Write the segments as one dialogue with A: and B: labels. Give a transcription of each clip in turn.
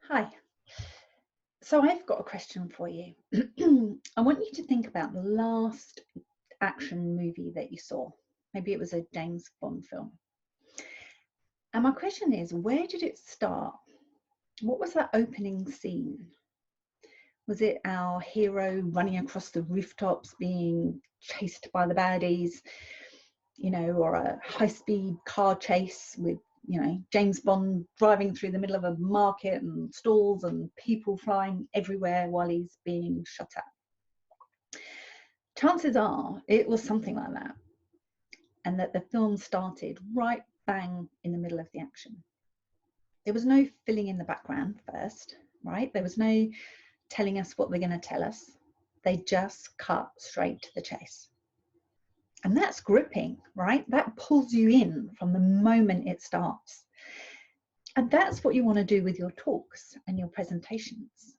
A: Hi. So I've got a question for you. I want you to think about the last action movie that you saw. Maybe it was a James Bond film. And my question is, where did it start? What was that opening scene? Was it our hero running across the rooftops being chased by the baddies, or a high-speed car chase with James Bond driving through the middle of a market and stalls and people flying everywhere while he's being shot at? Chances are it was something like that, and that the film started right bang in the middle of the action. There was no filling in the background first, right? There was no telling us what they're going to tell us. They just cut straight to the chase. And that's gripping, right? That pulls you in from the moment it starts. And that's what you want to do with your talks and your presentations.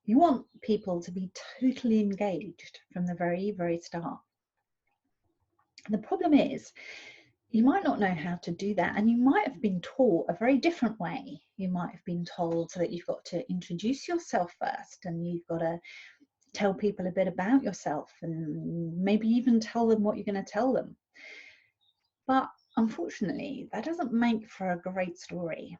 A: You want people to be totally engaged from the very, very start. The problem is, you might not know how to do that, and you might have been taught a very different way. You might have been told that you've got to introduce yourself first, and you've got to tell people a bit about yourself, and maybe even tell them what you're going to tell them. But unfortunately, that doesn't make for a great story.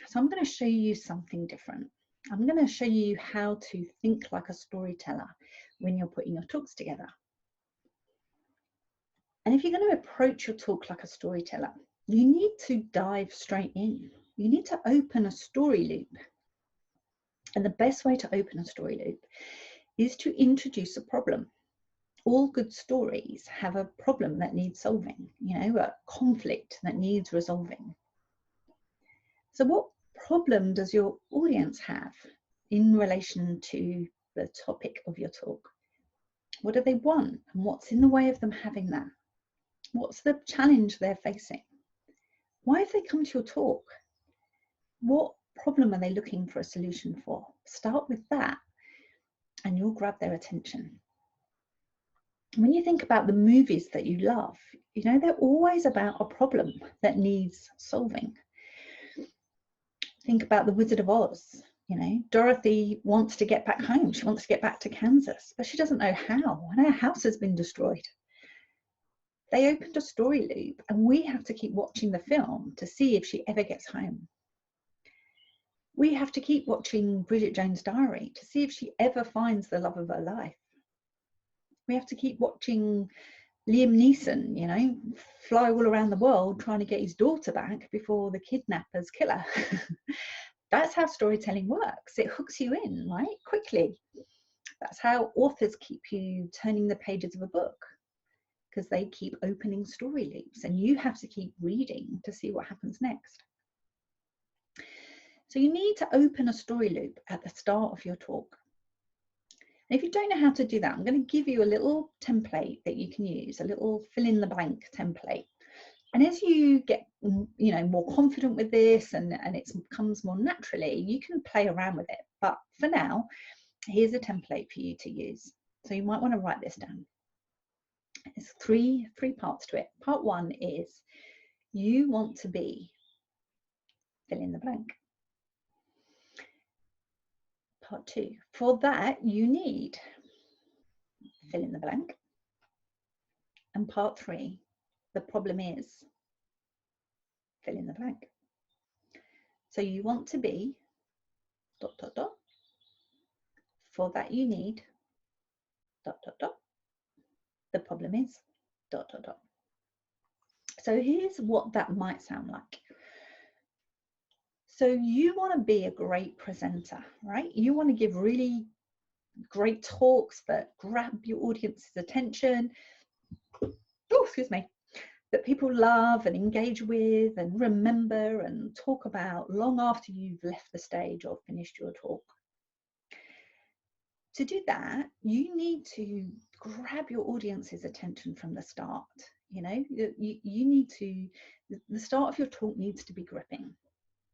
A: So I'm going to show you something different. I'm going to show you how to think like a storyteller when you're putting your talks together. And if you're going to approach your talk like a storyteller, you need to dive straight in. You need to open a story loop. And the best way to open a story loop is to introduce a problem. All good stories have a problem that needs solving, a conflict that needs resolving. So what problem does your audience have in relation to the topic of your talk? What do they want, and what's in the way of them having that? What's the challenge they're facing? Why have they come to your talk? What problem are they looking for a solution for? Start with that and you'll grab their attention. When you think about the movies that you love, they're always about a problem that needs solving. Think about The Wizard of Oz. Dorothy wants to get back home. She wants to get back to Kansas, but she doesn't know how, and her house has been destroyed. They opened a story loop, and we have to keep watching the film to see if she ever gets home. We have to keep watching Bridget Jones' Diary to see if she ever finds the love of her life. We have to keep watching Liam Neeson, fly all around the world trying to get his daughter back before the kidnappers kill her. That's how storytelling works. It hooks you in, right? Quickly. That's how authors keep you turning the pages of a book, because they keep opening story loops and you have to keep reading to see what happens next. So you need to open a story loop at the start of your talk. And if you don't know how to do that, I'm going to give you a little template that you can use, a little fill in the blank template. And as you get more confident with this and it comes more naturally, you can play around with it. But for now, here's a template for you to use. So you might want to write this down. There's three parts to it. Part one is you want to be fill in the blank. Part two, for that you need fill in the blank. And part three, the problem is fill in the blank. So you want to be ... For that you need ... The problem is ... So here's what that might sound like. So you want to be a great presenter, right? You want to give really great talks that grab your audience's attention. Oh, excuse me. That people love and engage with and remember and talk about long after you've left the stage or finished your talk. To do that, you need to grab your audience's attention from the start. You need to, the start of your talk needs to be gripping,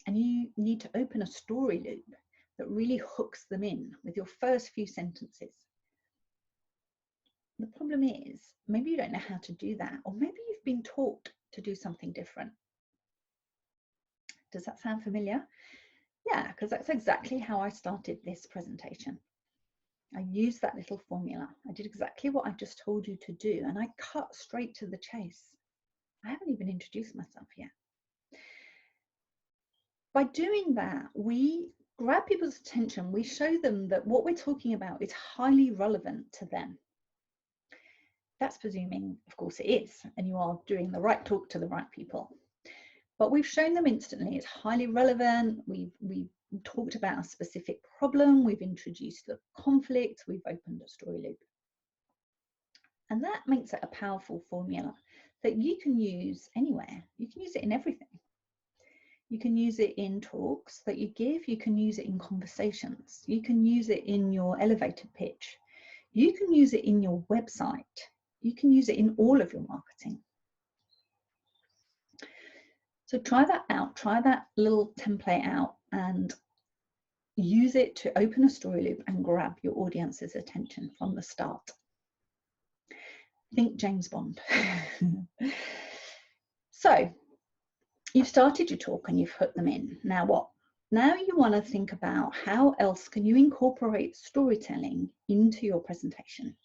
A: and you need to open a story loop that really hooks them in with your first few sentences. The problem is, maybe you don't know how to do that, or maybe you've been taught to do something different. Does that sound familiar? Yeah, because that's exactly how I started this presentation. I used that little formula. I did exactly what I just told you to do, and I cut straight to the chase. I haven't even introduced myself yet. By doing that, we grab people's attention. We show them that what we're talking about is highly relevant to them. That's presuming, of course, it is, and you are doing the right talk to the right people. But we've shown them instantly it's highly relevant. We've talked about a specific problem. We've introduced the conflict. We've opened a story loop. And that makes it a powerful formula that you can use anywhere. You can use it in everything. You can use it in talks that you give. You can use it in conversations. You can use it in your elevator pitch. You can use it in your website. You can use it in all of your marketing. So try that out. Try that little template out and use it to open a story loop and grab your audience's attention from the start. Think James Bond. So you've started your talk and you've hooked them in. Now what? Now you want to think about how else can you incorporate storytelling into your presentation?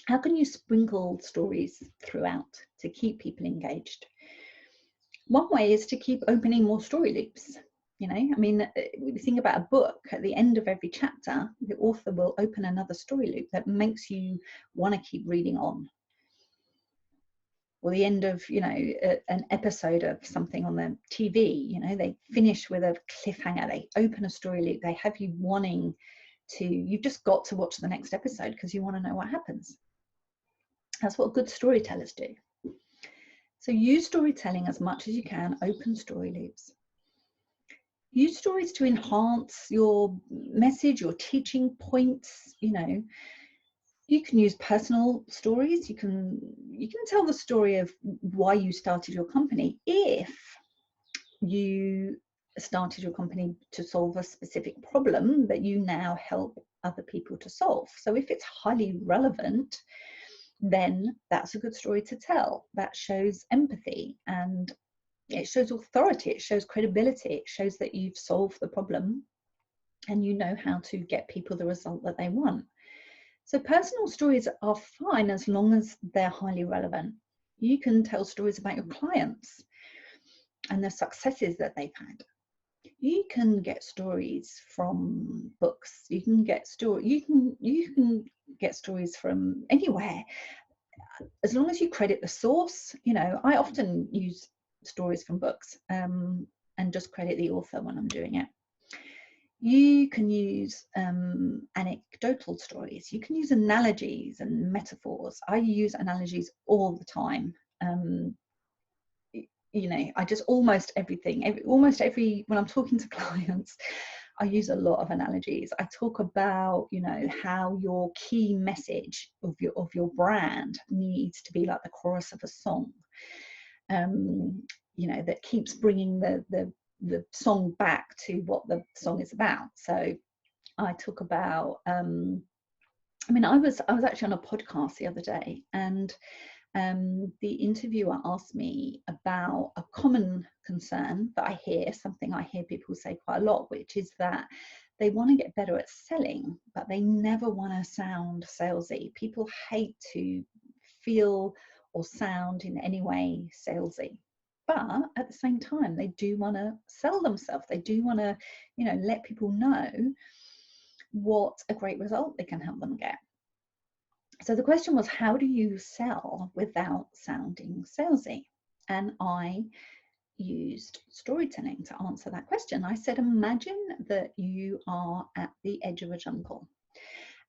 A: How can you sprinkle stories throughout to keep people engaged? One way is to keep opening more story loops. You know, I mean, we think about a book. At the end of every chapter, the author will open another story loop that makes you want to keep reading on. Or the end of, you know, an episode of something on the TV, you know, they finish with a cliffhanger, they open a story loop, they have you wanting to, you've just got to watch the next episode because you want to know what happens. That's what good storytellers do. So use storytelling as much as you can, open story loops. Use stories to enhance your message, your teaching points. You know, you can use personal stories. You can tell the story of why you started your company if you started your company to solve a specific problem that you now help other people to solve. So if it's highly relevant, then that's a good story to tell. That shows empathy and it shows authority, it shows credibility, it shows that you've solved the problem and you know how to get people the result that they want. So personal stories are fine as long as they're highly relevant. You can tell stories about your clients and the successes that they've had. You can get stories from books. You can get stories from anywhere, as long as you credit the source. You know, I often use stories from books and just credit the author when I'm doing it. You can use anecdotal stories. You can use analogies and metaphors. I use analogies all the time. You know, I just almost everything, when I'm talking to clients, I use a lot of analogies. I talk about, you know, how your key message of your brand needs to be like the chorus of a song. You know, that keeps bringing the song back to what the song is about. So I talk about, I mean, I was actually on a podcast the other day, and the interviewer asked me about a common concern that I hear, something I hear people say quite a lot, which is that they want to get better at selling, but they never want to sound salesy. People hate to feel or sound in any way salesy. But at the same time, they do want to sell themselves. They do want to, you know, let people know what a great result they can help them get. So the question was, how do you sell without sounding salesy? And I used storytelling to answer that question. I said, imagine that you are at the edge of a jungle,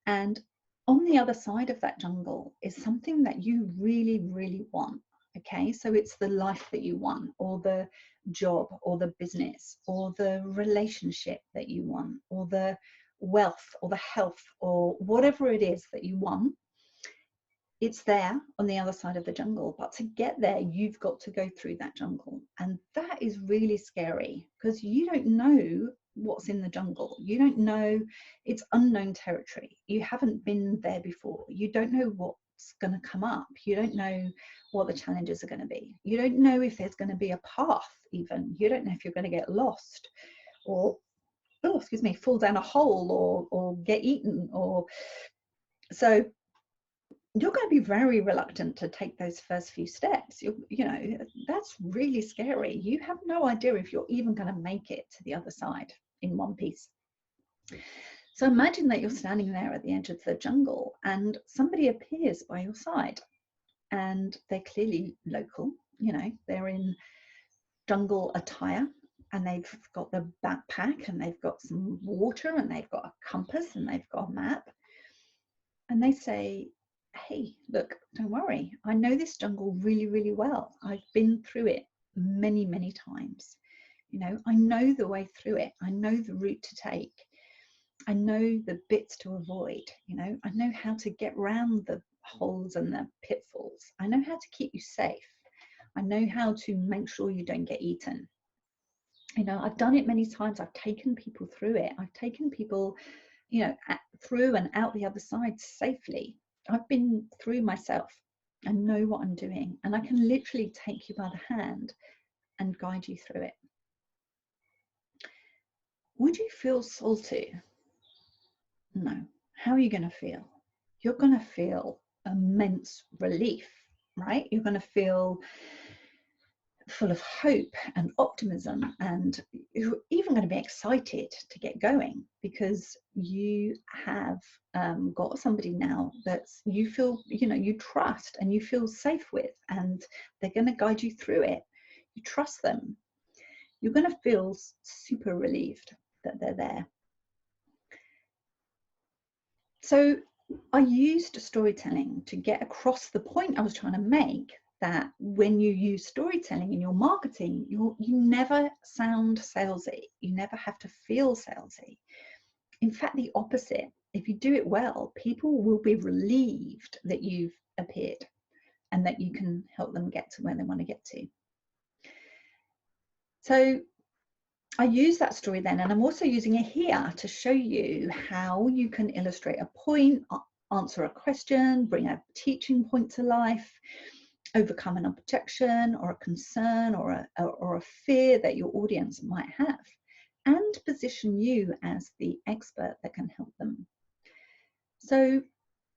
A: and on the other side of that jungle is something that you really, really want. Okay, so it's the life that you want, or the job, or the business, or the relationship that you want, or the wealth, or the health, or whatever it is that you want. It's there on the other side of the jungle, but to get there, you've got to go through that jungle. And that is really scary because you don't know what's in the jungle. You don't know, it's unknown territory. You haven't been there before. You don't know what's going to come up. You don't know what the challenges are going to be. You don't know if there's going to be a path even. You don't know if you're going to get lost or, oh, excuse me, fall down a hole or get eaten. Or so you're going to be very reluctant to take those first few steps. You know, that's really scary. You have no idea if you're even going to make it to the other side in one piece. So imagine that you're standing there at the edge of the jungle and somebody appears by your side, and they're clearly local. You know, they're in jungle attire, and they've got the backpack, and they've got some water, and they've got a compass, and they've got a map. And they say, hey, look, don't worry. I know this jungle really, really well. I've been through it many, many times. You know, I know the way through it. I know the route to take. I know the bits to avoid. You know, I know how to get around the holes and the pitfalls. I know how to keep you safe. I know how to make sure you don't get eaten. You know, I've done it many times. I've taken people through it. I've taken people, you know, through and out the other side safely. I've been through myself and know what I'm doing. And I can literally take you by the hand and guide you through it. Would you feel salty? No. How are you going to feel? You're going to feel immense relief, right? You're going to feel full of hope and optimism, and you're even going to be excited to get going because you have got somebody now that you feel, you know, you trust and you feel safe with, and they're going to guide you through it. You trust them. You're going to feel super relieved that they're there. So I used storytelling to get across the point I was trying to make, that when you use storytelling in your marketing, you never sound salesy. You never have to feel salesy. In fact, the opposite. If you do it well, people will be relieved that you've appeared and that you can help them get to where they want to get to. So I use that story then, and I'm also using it here to show you how you can illustrate a point, answer a question, bring a teaching point to life, overcome an objection or a concern or a fear that your audience might have, and position you as the expert that can help them. So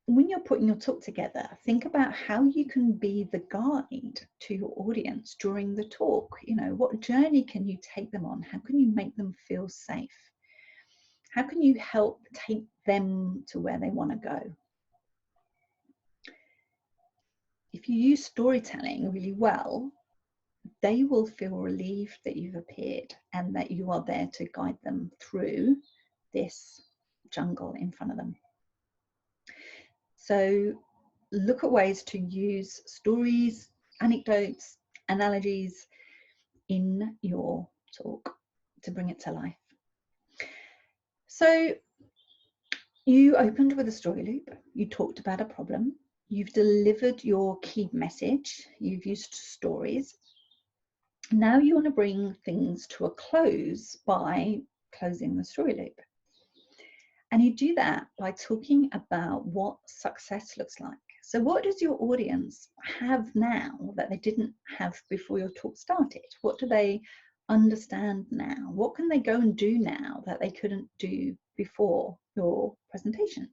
A: when you're putting your talk together, think about how you can be the guide to your audience during the talk. You know, what journey can you take them on? How can you make them feel safe? How can you help take them to where they want to go? If you use storytelling really well, they will feel relieved that you've appeared and that you are there to guide them through this jungle in front of them. So look at ways to use stories, anecdotes, analogies in your talk to bring it to life. So you opened with a story loop, you talked about a problem, you've delivered your key message, you've used stories. Now you want to bring things to a close by closing the story loop. And you do that by talking about what success looks like. So what does your audience have now that they didn't have before your talk started? What do they understand now? What can they go and do now that they couldn't do before your presentation?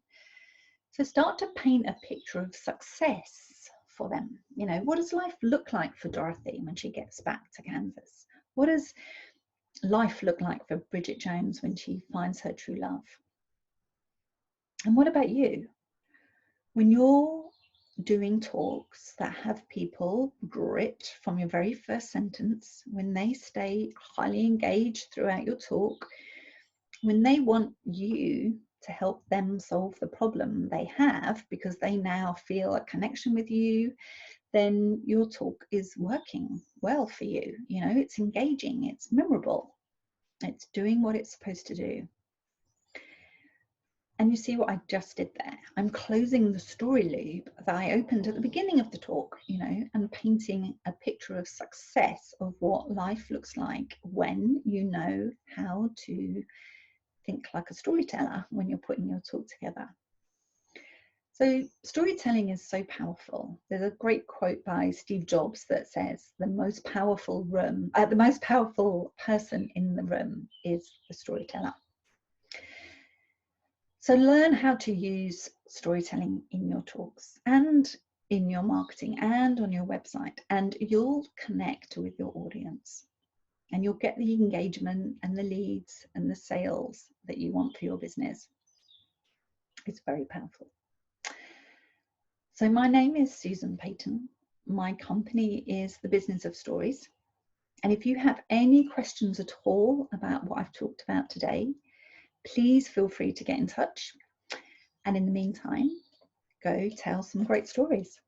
A: So start to paint a picture of success for them. You know, what does life look like for Dorothy when she gets back to Kansas? What does life look like for Bridget Jones when she finds her true love? And what about you? When you're doing talks that have people grit from your very first sentence, when they stay highly engaged throughout your talk, when they want you to help them solve the problem they have because they now feel a connection with you, then your talk is working well for you. You know, it's engaging, it's memorable, it's doing what it's supposed to do. And you see what I just did there? I'm closing the story loop that I opened at the beginning of the talk, you know, and painting a picture of success of what life looks like when you know how to think like a storyteller when you're putting your talk together. So storytelling is so powerful. There's a great quote by Steve Jobs that says the most powerful person in the room is the storyteller. So learn how to use storytelling in your talks and in your marketing and on your website, and you'll connect with your audience and you'll get the engagement and the leads and the sales that you want for your business. It's very powerful. So my name is Susan Payton. My company is The Business of Stories. And if you have any questions at all about what I've talked about today, please feel free to get in touch. And in the meantime, go tell some great stories.